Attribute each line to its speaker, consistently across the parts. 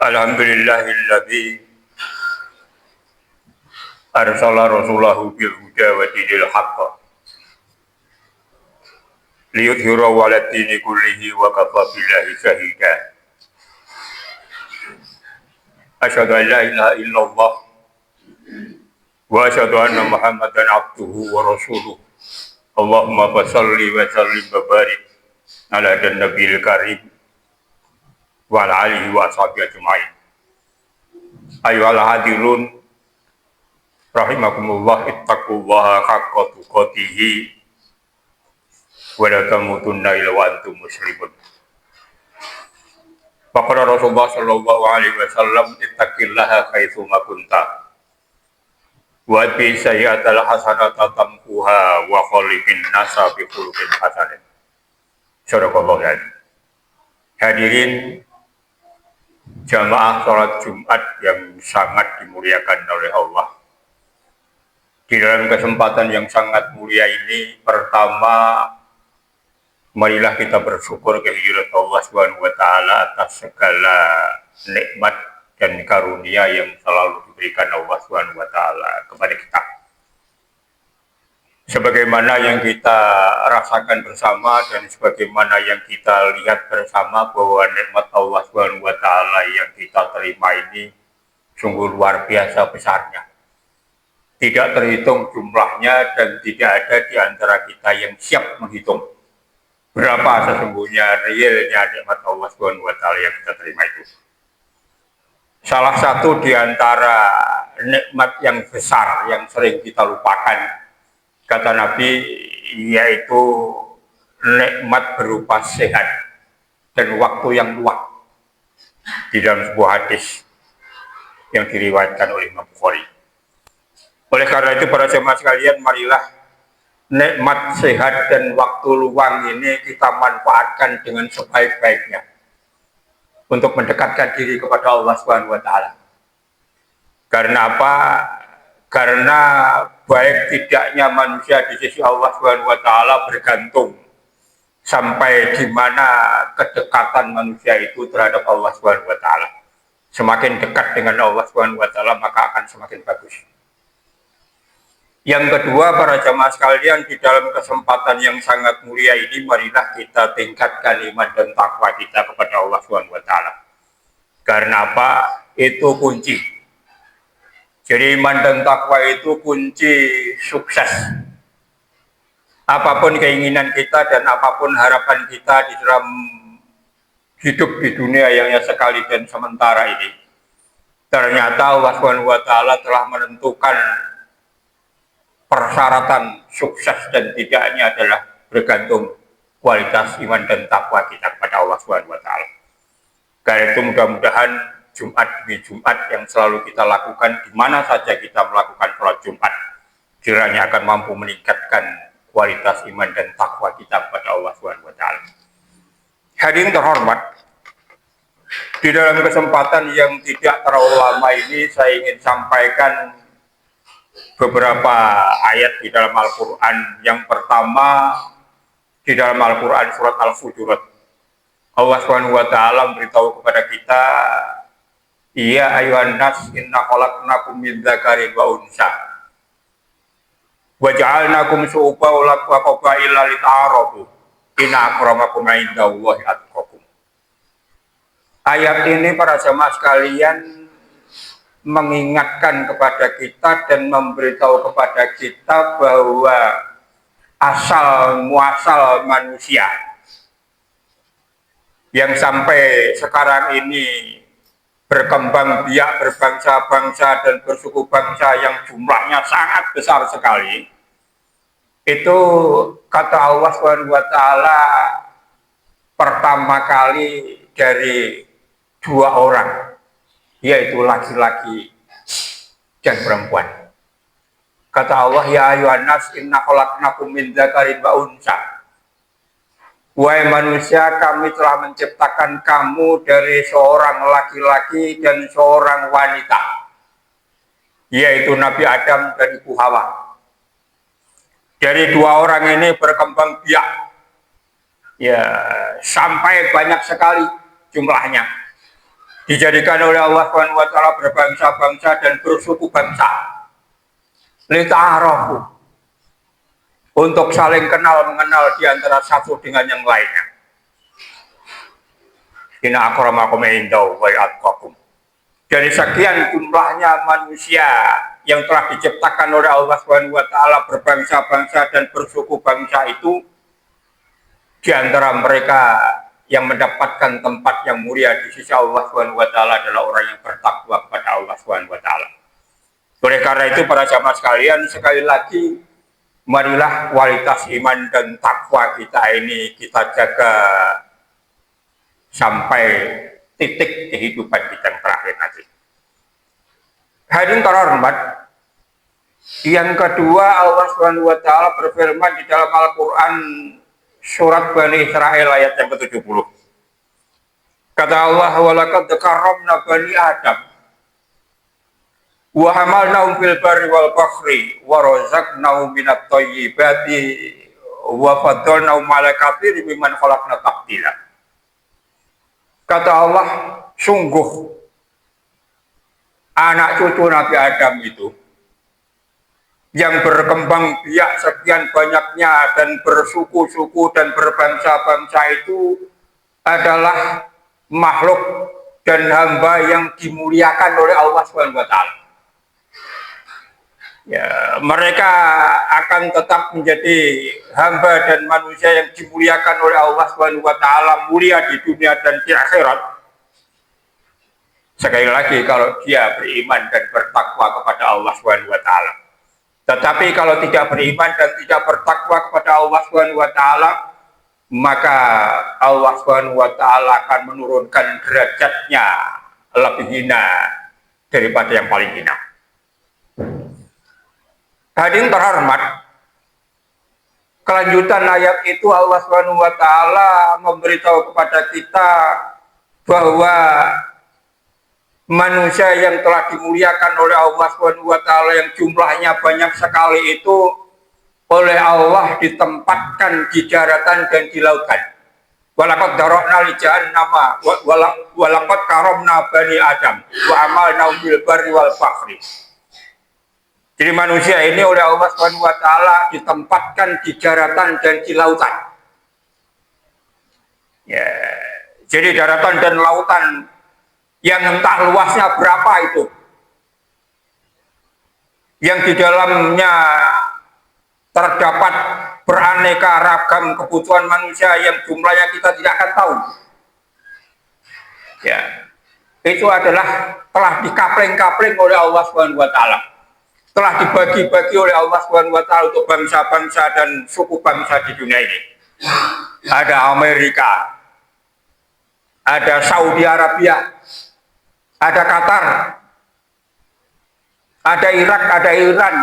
Speaker 1: Alhamdulillahilladzi arsala rasulahu bil huda wa dinil haqq liyudhhirahu 'ala dini kullihi wa kafa billahi shahida. Asyhadu an la ilaha illallah wa asyhadu anna Muhammadan abduhu wa rasuluh. Allahumma shalli wa sallim wa barik ala nabiyil karim wa ala alihi wa ashabihi ajma'in. Ayyuhal hadirun rahimakumullah, ittaqullaha haqqa tuqatih wa la tamutunna illa wa antum muslimun. Faqala Rasulullah sallallahu alaihi wasallam, ittaqillaha haitsu ma kunta wa bi sayyi'atil hasanata tamkuha wa khaliqin nasa bi khuluqin hasanin. Sadaqallahu alazim. Hadirin jamaah salat Jumat yang sangat dimuliakan oleh Allah. Di dalam kesempatan yang sangat mulia ini, pertama, marilah kita bersyukur kehadirat Allah SWT atas segala nikmat dan karunia yang selalu diberikan Allah SWT kepada kita. Sebagaimana yang kita rasakan bersama dan sebagaimana yang kita lihat bersama bahwa nikmat Allah SWT yang kita terima ini sungguh luar biasa besarnya. Tidak terhitung jumlahnya dan tidak ada di antara kita yang siap menghitung berapa sesungguhnya realnya nikmat Allah SWT yang kita terima itu. Salah satu di antara nikmat yang besar yang sering kita lupakan, kata Nabi, yaitu nikmat berupa sehat dan waktu yang luang, di dalam sebuah hadis yang diriwayatkan oleh Imam Bukhari. Oleh karena itu, para jemaah sekalian, marilah nikmat sehat dan waktu luang ini kita manfaatkan dengan sebaik-baiknya untuk mendekatkan diri kepada Allah SWT. Karena apa? Karena baik tidaknya manusia di sisi Allah SWT bergantung sampai di mana kedekatan manusia itu terhadap Allah SWT. Semakin dekat dengan Allah SWT maka akan semakin bagus. Yang kedua, para jamaah sekalian, di dalam kesempatan yang sangat mulia ini, marilah kita tingkatkan iman dan takwa kita kepada Allah SWT. Karena apa? Itu kunci. Jadi iman dan takwa itu kunci sukses. Apapun keinginan kita dan apapun harapan kita di dalam hidup di dunia yang sekali dan sementara ini, ternyata Allah SWT telah menentukan persyaratan sukses dan tidaknya adalah bergantung kualitas iman dan takwa kita kepada Allah SWT. Karena itu mudah-mudahan Jumat demi Jumat yang selalu kita lakukan, di mana saja kita melakukan sholat Jumat, kiranya akan mampu meningkatkan kualitas iman dan takwa kita kepada Allah SWT. Hadirin terhormat, di dalam kesempatan yang tidak terlalu lama ini, saya ingin sampaikan beberapa ayat di dalam Al-Quran. Yang pertama, di dalam Al-Quran surat Al-Fujurat, Allah SWT memberitahu kepada kita, ya ayuhan nas inna khalaqnakum min dzakarin wa unsa wa ja'alnakum syu'uban wa qabaila lita'arafu inna akramakum 'indallahi atqakum. Ayat ini, para jamaah sekalian, mengingatkan kepada kita dan memberitahu kepada kita bahwa asal muasal manusia yang sampai sekarang ini berkembang biak, berbangsa-bangsa dan bersuku bangsa yang jumlahnya sangat besar sekali, itu kata Allah SWT pertama kali dari dua orang, yaitu laki-laki dan perempuan. Kata Allah, ya ayuhan nas inna khalaqnakum min dzakarin wa unsa. Wahai manusia, kami telah menciptakan kamu dari seorang laki-laki dan seorang wanita, yaitu Nabi Adam dan Ibu Hawa. Dari dua orang ini berkembang biak, ya sampai banyak sekali jumlahnya. dijadikan oleh Allah Subhanahu wa taala berbangsa-bangsa dan bersuku bangsa. Lita'arafu, untuk saling kenal mengenal di antara satu dengan yang lainnya. Inna akramakum indallahi wa atqakum. Dari sekian jumlahnya manusia yang telah diciptakan oleh Allah Subhanahu wa taala berbangsa-bangsa dan bersuku bangsa itu, di antara mereka yang mendapatkan tempat yang mulia di sisi Allah Subhanahu wa taala adalah orang yang bertakwa kepada Allah Subhanahu wa taala. Oleh karena itu para jamaah sekalian, sekali lagi marilah kualitas iman dan takwa kita ini kita jaga sampai titik kehidupan kita yang terakhir nanti. Hadirin terhormat, yang kedua Allah Subhanahu wa taala berfirman di dalam Al-Qur'an surat Bani Israil ayat yang ke-70. Kata Allah, "Wa laqad karramna bani Adam wa hamalnahum fil barri wal bahri wa razaqnahum minat thayyibati wa faddalnahum 'ala katsirin mimman khalaqna tafdila." Kata Allah, sungguh anak cucu Nabi Adam itu yang berkembang biak sekian banyaknya dan bersuku-suku dan berbangsa-bangsa itu adalah makhluk dan hamba yang dimuliakan oleh Allah Subhanahu wa taala. Ya, mereka akan tetap menjadi hamba dan manusia yang dimuliakan oleh Allah Subhanahu wa taala, mulia di dunia dan di akhirat. Sekali lagi kalau dia beriman dan bertakwa kepada Allah Subhanahu wa taala. Tetapi kalau tidak beriman dan tidak bertakwa kepada Allah Subhanahu wa taala, maka Allah Subhanahu wa taala akan menurunkan derajatnya lebih hina daripada yang paling hina. Hadirin terhormat, kelanjutan ayat itu Allah Subhanahu wa taala memberitahu kepada kita bahwa manusia yang telah dimuliakan oleh Allah Subhanahu wa taala yang jumlahnya banyak sekali itu oleh Allah ditempatkan di daratan dan di lautan. Walaqad darokna li jahannama walaqad karamna bani Adam wa amalnahum bil barri wal bahri. Jadi manusia ini oleh Allah Subhanahu wa taala ditempatkan di daratan dan di lautan. Ya, jadi daratan dan lautan yang entah luasnya berapa itu, yang di dalamnya terdapat beraneka ragam kebutuhan manusia yang jumlahnya kita tidak akan tahu. Ya, itu adalah telah dikapling-kapling oleh Allah Subhanahu wa taala. Telah dibagi-bagi oleh Allah Subhanahu wa taala untuk bangsa-bangsa dan suku bangsa di dunia ini. Ada Amerika, ada Saudi Arabia, ada Qatar, ada Irak, ada Iran,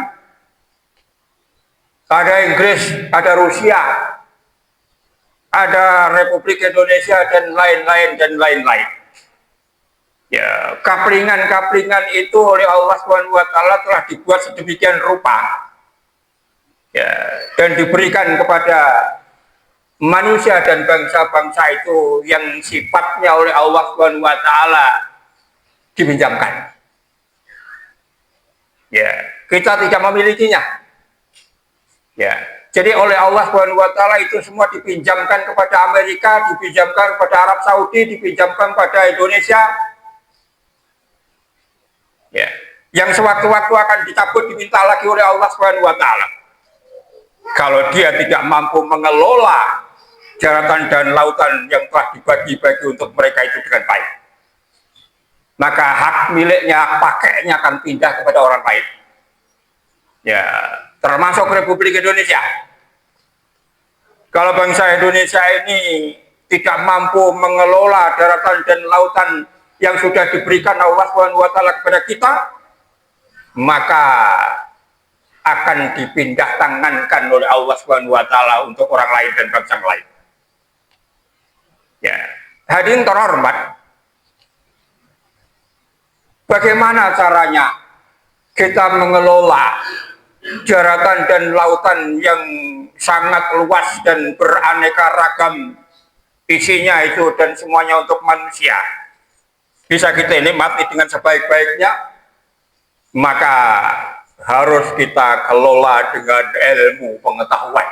Speaker 1: ada Inggris, ada Rusia, ada Republik Indonesia dan lain-lain. Ya, kaplingan-kaplingan itu oleh Allah Subhanahu wa taala telah dibuat sedemikian rupa. Ya, dan diberikan kepada manusia dan bangsa-bangsa itu yang sifatnya oleh Allah Subhanahu wa taala dipinjamkan. Ya, kita tidak memilikinya. Ya, jadi oleh Allah Subhanahu wa taala itu semua dipinjamkan kepada Amerika, dipinjamkan kepada Arab Saudi, dipinjamkan pada Indonesia. Ya, yang sewaktu-waktu akan dicabut diminta lagi oleh Allah Subhanahu wa taala. Kalau dia tidak mampu mengelola daratan dan lautan yang telah dibagi-bagi untuk mereka itu dengan baik, maka hak miliknya, hak pakainya akan pindah kepada orang lain. Ya, termasuk Republik Indonesia. Kalau bangsa Indonesia ini tidak mampu mengelola daratan dan lautan yang sudah diberikan Allah Subhanahu wa taala kepada kita, maka akan dipindah tangankan oleh Allah Subhanahu wa taala untuk orang lain dan bangsa lain. Ya, hadirin terhormat, bagaimana caranya kita mengelola daratan dan lautan yang sangat luas dan beraneka ragam isinya itu dan semuanya untuk manusia? bisa kita nikmati dengan sebaik-baiknya, maka harus kita kelola dengan ilmu pengetahuan.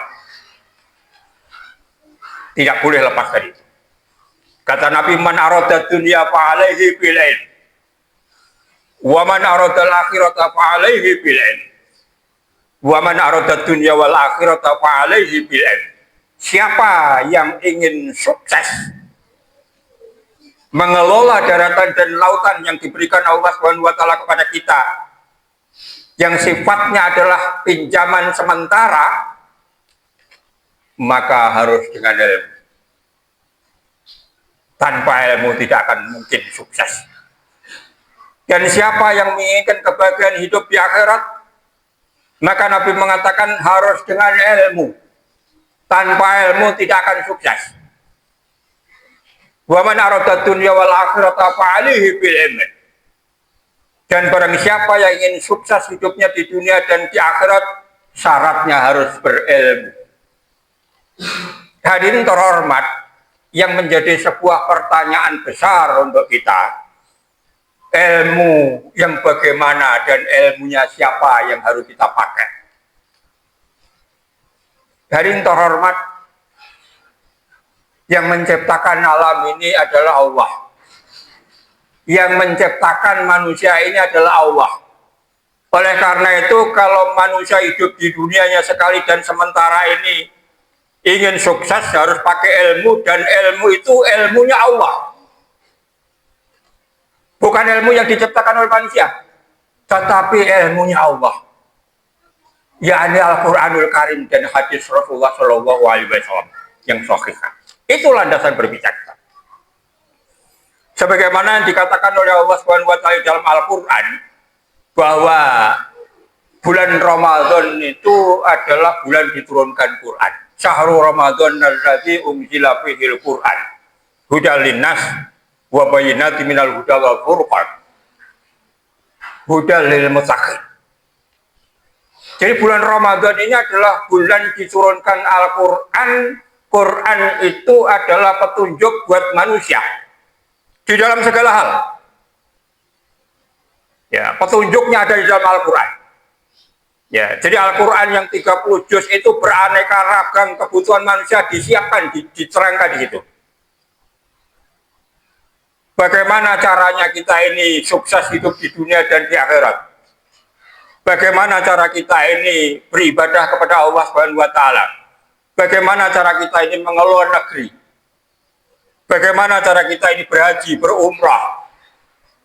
Speaker 1: Tidak boleh lepas dari itu. Kata Nabi, man arada dunya fa alaihi bil ilm, wa man arada al akhirata fa alaihi bil ilm, wa man arada dunya wal akhirata fa alaihi bil ilm. Siapa yang ingin sukses mengelola daratan dan lautan yang diberikan Allah Subhanahu wa taala kepada kita, yang sifatnya adalah pinjaman sementara, maka harus dengan ilmu. Tanpa ilmu tidak akan mungkin sukses. Dan siapa yang menginginkan kebahagiaan hidup di akhirat, maka Nabi mengatakan harus dengan ilmu. Tanpa ilmu tidak akan sukses. Wa man arada dunya wal akhirata fa alaihi bil ilm. Dan barang siapa yang ingin sukses hidupnya di dunia dan di akhirat, syaratnya harus berilmu. Hadirin terhormat, yang menjadi sebuah pertanyaan besar untuk kita, ilmu yang bagaimana dan ilmunya siapa yang harus kita pakai. Hadirin terhormat, yang menciptakan alam ini adalah Allah. Yang menciptakan manusia ini adalah Allah. Oleh karena itu, kalau manusia hidup di dunianya sekali dan sementara ini ingin sukses, harus pakai ilmu, dan ilmu itu ilmunya Allah. Bukan ilmu yang diciptakan oleh manusia, tetapi ilmunya Allah. Yakni Al-Quranul Karim dan hadis Rasulullah SAW yang sahih. Itu landasan berbicara. Sebagaimana yang dikatakan oleh Allah SWT dalam Al-Quran, bahwa bulan Ramadan itu adalah bulan diturunkan Quran. Syahrul Ramadan allazi unzila fihil Quran hudal linnas wa bayyinatin minal huda wal furqan hudal lil muttaqin. Jadi bulan Ramadan ini adalah bulan diturunkan Al-Quran. Quran itu adalah petunjuk buat manusia di dalam segala hal. Ya, petunjuknya ada di dalam Al-Quran. Ya, jadi Al-Quran yang 30 juz itu beraneka ragam kebutuhan manusia disiapkan, diterangkan di situ. Bagaimana caranya kita ini sukses hidup di dunia dan di akhirat? Bagaimana cara kita ini beribadah kepada Allah Subhanahu wa taala? Bagaimana cara kita ini mengelola negeri? Bagaimana cara kita ini berhaji, berumrah?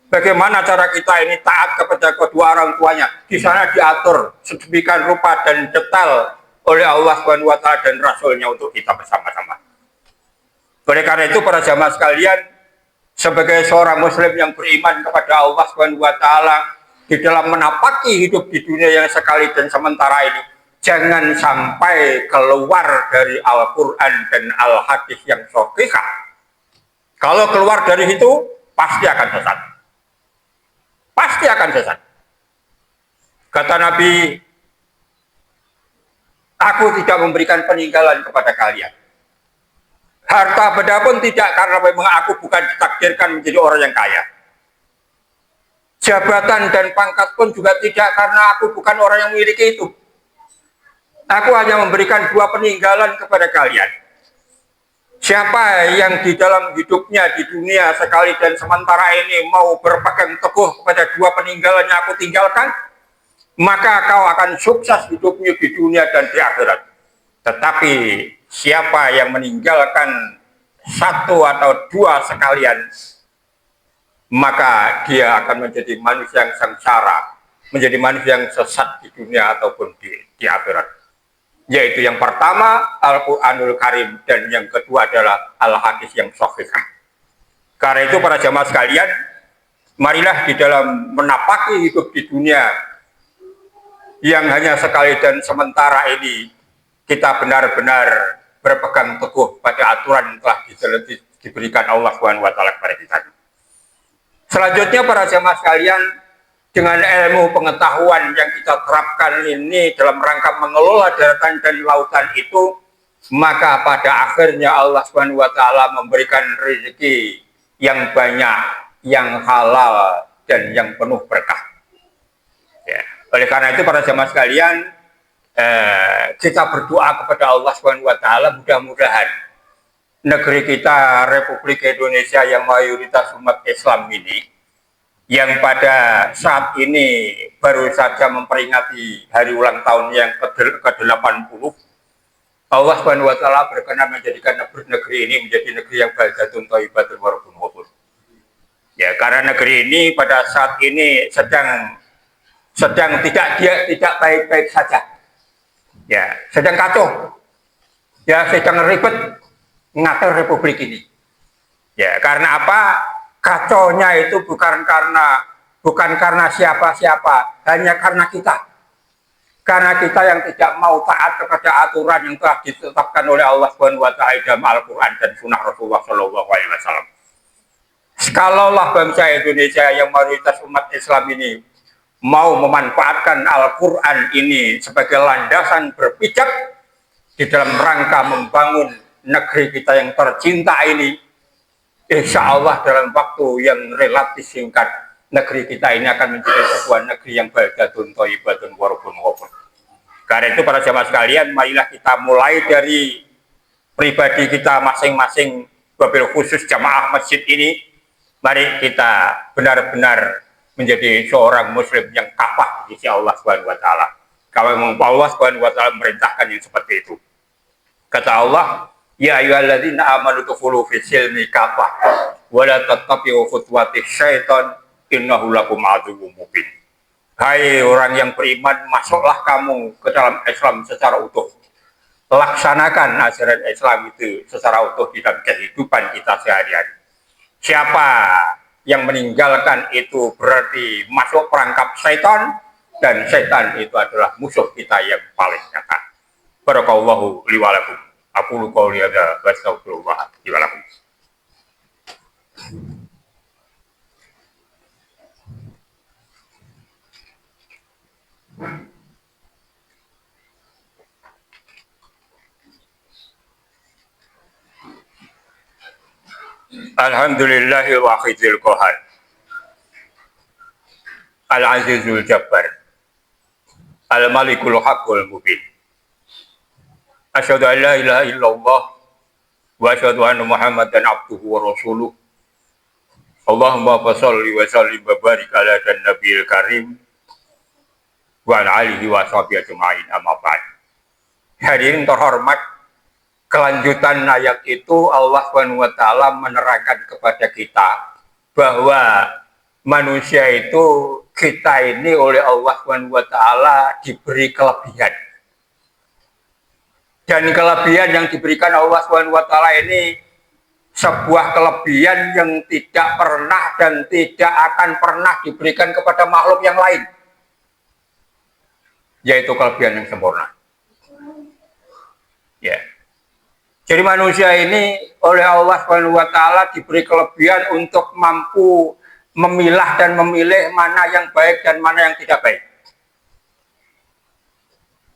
Speaker 1: Bagaimana cara kita ini taat kepada kedua orang tuanya? Di sana diatur sedemikian rupa dan detail oleh Allah Subhanahu wa taala dan Rasulnya untuk kita bersama-sama. Oleh karena itu, para jamaah sekalian, sebagai seorang muslim yang beriman kepada Allah Subhanahu wa taala, di dalam menapaki hidup di dunia yang sekali dan sementara ini, jangan sampai keluar dari Al-Quran dan Al-Hadis yang sahih. Kalau keluar dari itu, pasti akan sesat. Pasti akan sesat. Kata Nabi, aku tidak memberikan peninggalan kepada kalian. Harta benda pun tidak, karena memang aku bukan ditakdirkan menjadi orang yang kaya. Jabatan dan pangkat pun juga tidak, karena aku bukan orang yang memiliki itu. Aku hanya memberikan 2 peninggalan kepada kalian. Siapa yang di dalam hidupnya di dunia sekali dan sementara ini mau berpegang teguh kepada 2 peninggalan yang aku tinggalkan, maka kau akan sukses hidupnya di dunia dan di akhirat. Tetapi siapa yang meninggalkan 1 atau 2 sekalian, maka dia akan menjadi manusia yang sengsara, menjadi manusia yang sesat di dunia ataupun di akhirat. Yaitu yang pertama Al-Quranul Karim, dan yang kedua adalah Al-Hadis yang sahih. Karena itu, para jamaah sekalian, marilah di dalam menapaki hidup di dunia yang hanya sekali dan sementara ini, kita benar-benar berpegang teguh pada aturan yang telah diberikan Allah Subhanahu wa taala kepada kita. Selanjutnya, para jamaah sekalian, dengan ilmu pengetahuan yang kita terapkan ini dalam rangka mengelola daratan dan lautan itu, maka pada akhirnya Allah Subhanahu wa taala memberikan rezeki yang banyak yang halal dan yang penuh berkah. Ya. Oleh karena itu para jamaah sekalian, kita berdoa kepada Allah Subhanahu wa taala, mudah-mudahan negeri kita Republik Indonesia yang mayoritas umat Islam ini, yang pada saat ini baru saja memperingati hari ulang tahun yang ke-80, Allah Subhanahu wa taala berkenan menjadikan negeri ini menjadi negeri yang baldatun thayyibatun wa rabbun ghafur. Ya, karena negeri ini pada saat ini sedang tidak baik-baik saja. Ya, sedang kacau. Ya, sedang ribet ngatur republik ini. Ya, karena apa? Kacaunya itu bukan karena siapa-siapa, hanya karena kita. Karena kita yang tidak mau taat kepada aturan yang telah ditetapkan oleh Allah Subhanahu wa taala dalam Al-Qur'an dan sunnah Rasulullah Shallallahu alaihi wasallam. Kalaulah bangsa Indonesia yang mayoritas umat Islam ini mau memanfaatkan Al-Quran ini sebagai landasan berpijak di dalam rangka membangun negeri kita yang tercinta ini, insya Allah dalam waktu yang relatif singkat, negeri kita ini akan menjadi sebuah negeri yang baldatun thayyibatun wa rabbun ghafur. Karena itu para jamaah sekalian, marilah kita mulai dari pribadi kita masing-masing, wabil khusus jamaah masjid ini. Mari kita benar-benar menjadi seorang muslim yang kafah di sisi Allah Subhanahu wa taala. Kalau memang Allah Subhanahu wa taala memerintahkan yang seperti itu. Kata Allah, ya ayyuhalladzina amanu dukhulu fis silmi kafah wa la tattabi'u khutuwatis syaiton innahu lakum aduwwum mubin. Hai orang yang beriman, masuklah kamu ke dalam Islam secara utuh. Laksanakan ajaran Islam itu secara utuh di dalam kehidupan kita sehari-hari. Siapa yang meninggalkan itu berarti masuk perangkap syaitan, dan syaitan itu adalah musuh kita yang paling nyata. Barakallahu li wa lakum. Aqulu qouli hadza wa astaghfirullah li wa lakum. Alhamdulillahil wahidil qahar, al-azizul jabbar, al-malikul haqqul mubin. Asyhadu an la ilaha illallah wa asyhadu anna Muhammadan abduhu wa rasuluh. Allahumma shalli wa sallim wa barik ala nabiyil karim wa ala alihi wa sahbihi ajma'in, amma ba'd. Hadirin terhormat, kelanjutan ayat itu Allah Subhanahu wa taala menerangkan kepada kita bahwa manusia itu, kita ini oleh Allah Subhanahu wa taala diberi kelebihan. Dan kelebihan yang diberikan Allah Subhanahu wa taala ini sebuah kelebihan yang tidak pernah dan tidak akan pernah diberikan kepada makhluk yang lain, yaitu kelebihan yang sempurna. Ya. Jadi manusia ini oleh Allah Subhanahu wa taala diberi kelebihan untuk mampu memilah dan memilih mana yang baik dan mana yang tidak baik.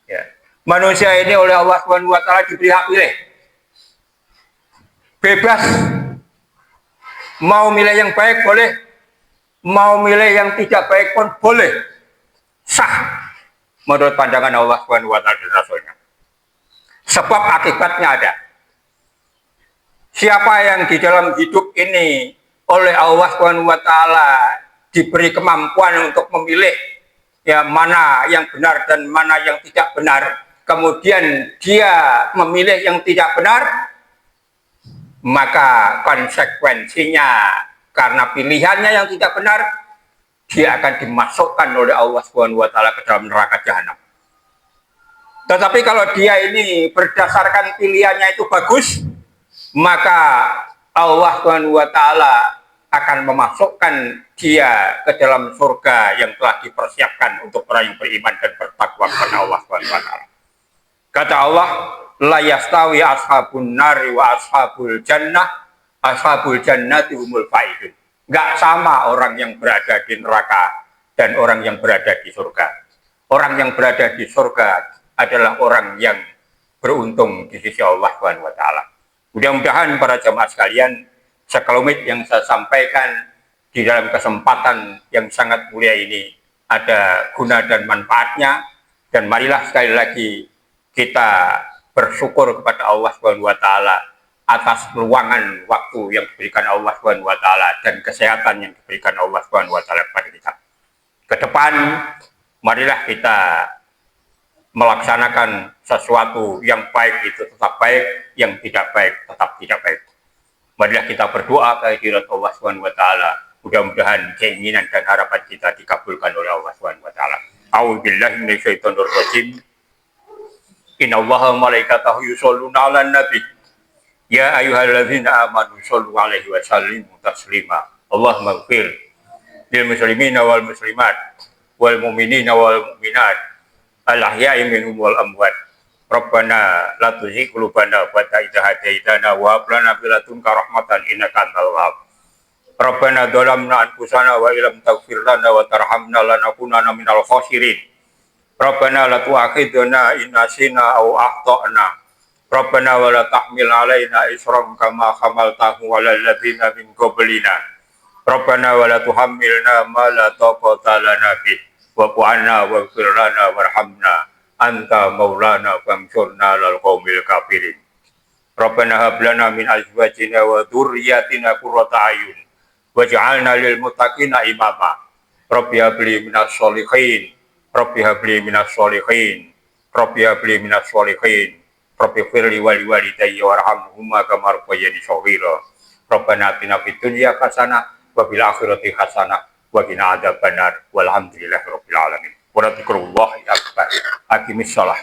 Speaker 1: Ya. Manusia ini oleh Allah Subhanahu wa taala diberi hak pilih. Bebas. Mau milih yang baik boleh, mau milih yang tidak baik pun boleh. Sah menurut pandangan Allah Subhanahu wa taala dan Rasulnya. Sebab akibatnya ada. Siapa yang di dalam hidup ini oleh Allah Subhanahu wa taala diberi kemampuan untuk memilih ya mana yang benar dan mana yang tidak benar, kemudian dia memilih yang tidak benar, maka konsekuensinya karena pilihannya yang tidak benar, dia akan dimasukkan oleh Allah Subhanahu wa taala ke dalam neraka jahanam. Tetapi kalau dia ini berdasarkan pilihannya itu bagus, maka Allah Subhanahu wa taala akan memasukkan dia ke dalam surga yang telah dipersiapkan untuk orang yang beriman dan bertakwa kepada Allah Subhanahu wa taala. Kata Allah, la yastawi ashabun nari wa ashabul jannati humul faizun. Enggak sama orang yang berada di neraka dan orang yang berada di surga. Orang yang berada di surga adalah orang yang beruntung di sisi Allah Subhanahu wa taala. Mudah-mudahan para jamaah sekalian, sekelumit yang saya sampaikan di dalam kesempatan yang sangat mulia ini ada guna dan manfaatnya, dan marilah sekali lagi kita bersyukur kepada Allah Subhanahu wa taala atas luangan waktu yang diberikan Allah Subhanahu wa taala dan kesehatan yang diberikan Allah Subhanahu wa taala kepada kita. Ke depan marilah kita melaksanakan sesuatu yang baik itu tetap baik, yang tidak baik tetap tidak baik. Marilah kita berdoa kehadirat Allah Subhanahu wa taala. Mudah-mudahan keinginan dan harapan kita dikabulkan oleh Allah Subhanahu wa taala. A'udzubillahi minasyaitonir rajim. Innallaha wa malaikatahu yusholluna 'alan nabi. Ya ayyuhalladzina amanu shollu 'alaihi wa sallimu taslima. Allahumma ighfir lil muslimina wal muslimat wal mu'minina wal mu'minat al ahya'i minhum wal amwat. Rabbana la tuzigh qulubana ba'da idh hadaitana wa hab lana min ladunka rahmatan innaka antal wahhab. Rabbana dzalamna anfusana wa illam taghfir lana wa tarhamna lanakunanna minal khasirin. Rabbana la tu'akhidna in nasina aw akhtana. Rabbana wa la tahmil 'alaina isran kama hamaltahu 'alal ladzina min qablina. Rabbana wa la tuhammilna ma la taqata lana bih wa'fu 'anna waghfir lana warhamna anta maulana fansurna 'alal qaumil kafirin. Rabbana hab lana min azwajina wa dzurriyyatina qurrata a'yun waj'alna lil muttaqina imama. Rabbi habli minas sholihin. Rabbi habli minas sholihin. Rabbi habli minas sholihin. Rabbi firli wali walidayya warhamhuma kama rabbayani shaghira. Rabbana atina fid dunya hasanah wa fil akhirati hasanah wa qina adzabannar. Walhamdulillahirabbil alamin. Wa radhiallahu akbar. Aqimissalah.